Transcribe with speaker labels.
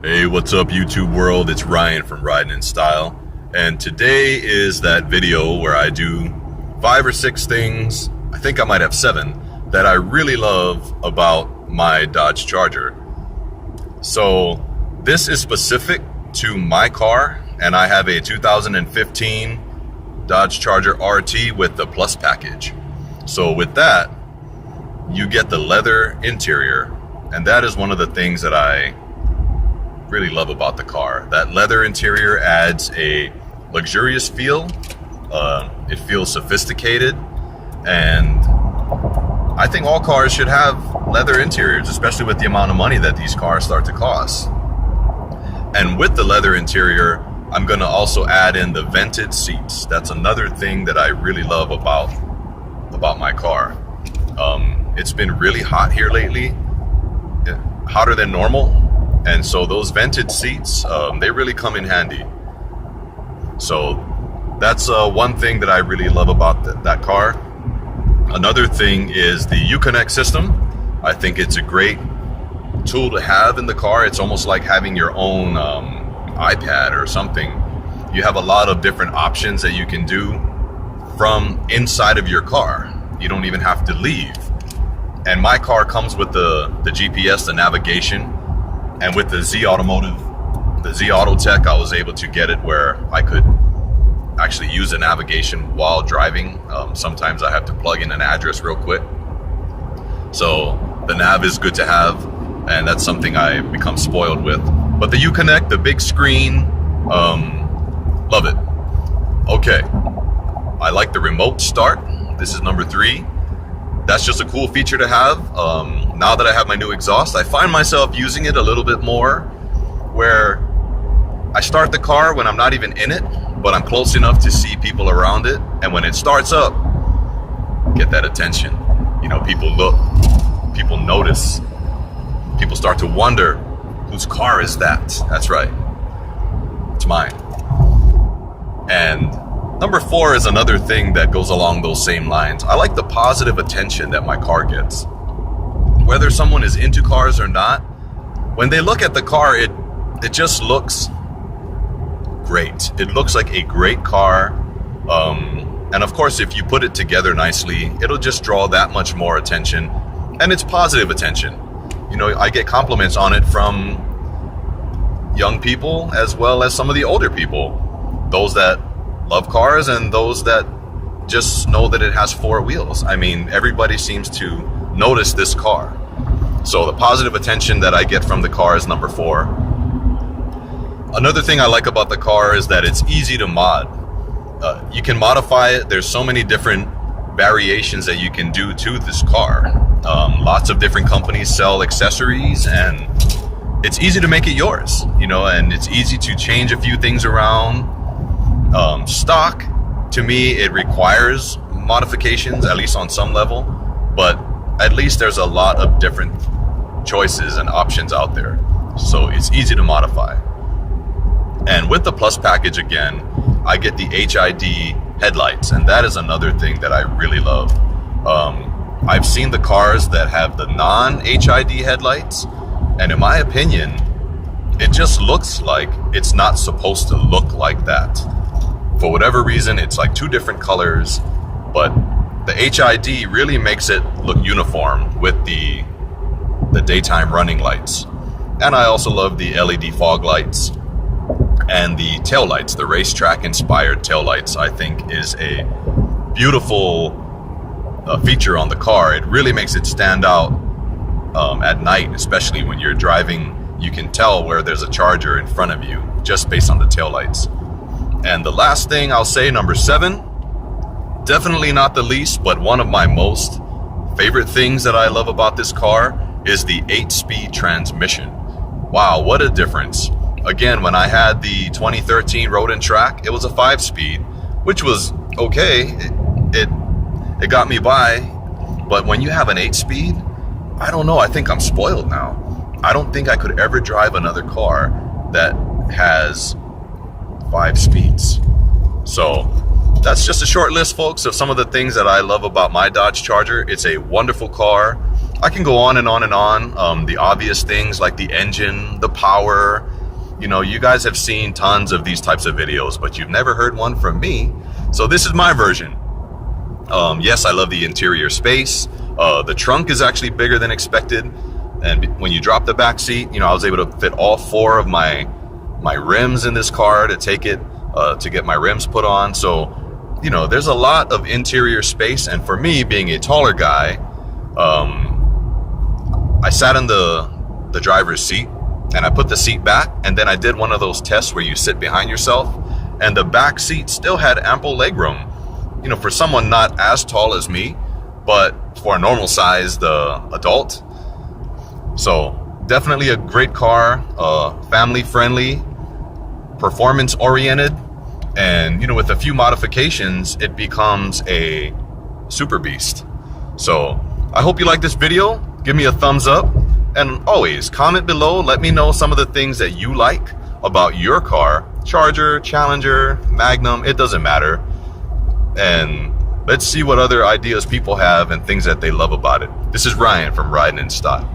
Speaker 1: Hey, what's up YouTube world? It's Ryan from Riding in Style, and today is that video where I do 5 or 6 things, I think I might have 7, that I really love about my Dodge Charger. So this is specific to my car, and I have a 2015 Dodge Charger RT with the Plus package. So with that, you get the leather interior, and that is one of the things that I really love about the car. That leather interior adds a luxurious feel. It feels sophisticated, and I think all cars should have leather interiors, especially with the amount of money that these cars start to cost. And with the leather interior, I'm going to also add in the vented seats. That's another thing that I really love about my car. It's been really hot here lately, hotter than normal. And so those vented seats, they really come in handy. So that's one thing that I really love about that car. Another thing is the Uconnect system. I think it's a great tool to have in the car. It's almost like having your own iPad or something. You have a lot of different options that you can do from inside of your car. You don't even have to leave. And my car comes with the GPS, the navigation. And with the Z Autotech, I was able to get it where I could actually use the navigation while driving. Sometimes I have to plug in an address real quick. So the nav is good to have, and that's something I become spoiled with. But the Uconnect, the big screen, love it. Okay, I like the remote start. This is number 3. That's just a cool feature to have. Now that I have my new exhaust, I find myself using it a little bit more, where I start the car when I'm not even in it, but I'm close enough to see people around it. And when it starts up, get that attention. You know, people look, people notice, people start to wonder, whose car is that? That's right, it's mine. And number 4 is another thing that goes along those same lines. I like the positive attention that my car gets. Whether someone is into cars or not, when they look at the car, it just looks great. It looks like a great car. And of course, if you put it together nicely, it'll just draw that much more attention. And it's positive attention. You know, I get compliments on it from young people as well as some of the older people. Those that love cars and those that just know that it has 4 wheels. I mean, everybody seems to notice this car. So the positive attention that I get from the car is number 4. Another thing I like about the car is that it's easy to mod. You can modify it. There's so many different variations that you can do to this car. Lots of different companies sell accessories, and it's easy to make it yours, you know, and it's easy to change a few things around. Stock, to me, it requires modifications, at least on some level, but at least there's a lot of different choices and options out there, so it's easy to modify. And with the Plus package, again, I get the HID headlights, and that is another thing that I really love. I've seen the cars that have the non-HID headlights, and in my opinion, it just looks like it's not supposed to look like that. For whatever reason, it's like 2 different colors, but the HID really makes it look uniform with the daytime running lights. And I also love the LED fog lights and the tail lights. The racetrack inspired tail lights, I think, is a beautiful feature on the car. It really makes it stand out at night, especially when you're driving. You can tell where there's a Charger in front of you just based on the tail lights. And the last thing I'll say, number 7, definitely not the least, but one of my most favorite things that I love about this car is the 8-speed transmission. Wow, what a difference. Again, when I had the 2013 Road and Track, it was a 5-speed, which was okay. It got me by. But when you have an 8-speed, I don't know, I think I'm spoiled now. I don't think I could ever drive another car that has 5 speeds. So that's just a short list, folks, of some of the things that I love about my Dodge Charger. It's a wonderful car. I can go on and on and on. The obvious things like the engine, the power, You know, you guys have seen tons of these types of videos, but you've never heard one from me. So this is my version. Yes, I love the interior space. The trunk is actually bigger than expected. And when you drop the back seat, you know, I was able to fit all 4 of my rims in this car to take it, to get my rims put on. So, you know, there's a lot of interior space. And for me, being a taller guy, I sat in the driver's seat and I put the seat back, and then I did one of those tests where you sit behind yourself, and the back seat still had ample legroom. You know, for someone not as tall as me, but for a normal sized adult. So definitely a great car, family friendly, performance oriented, and you know, with a few modifications, it becomes a super beast. So I hope you like this video. Give me a thumbs up, and always comment below. Let me know some of the things that you like about your car, Charger, Challenger, Magnum, it doesn't matter. And let's see what other ideas people have and things that they love about it. This is Ryan from Riding in Style.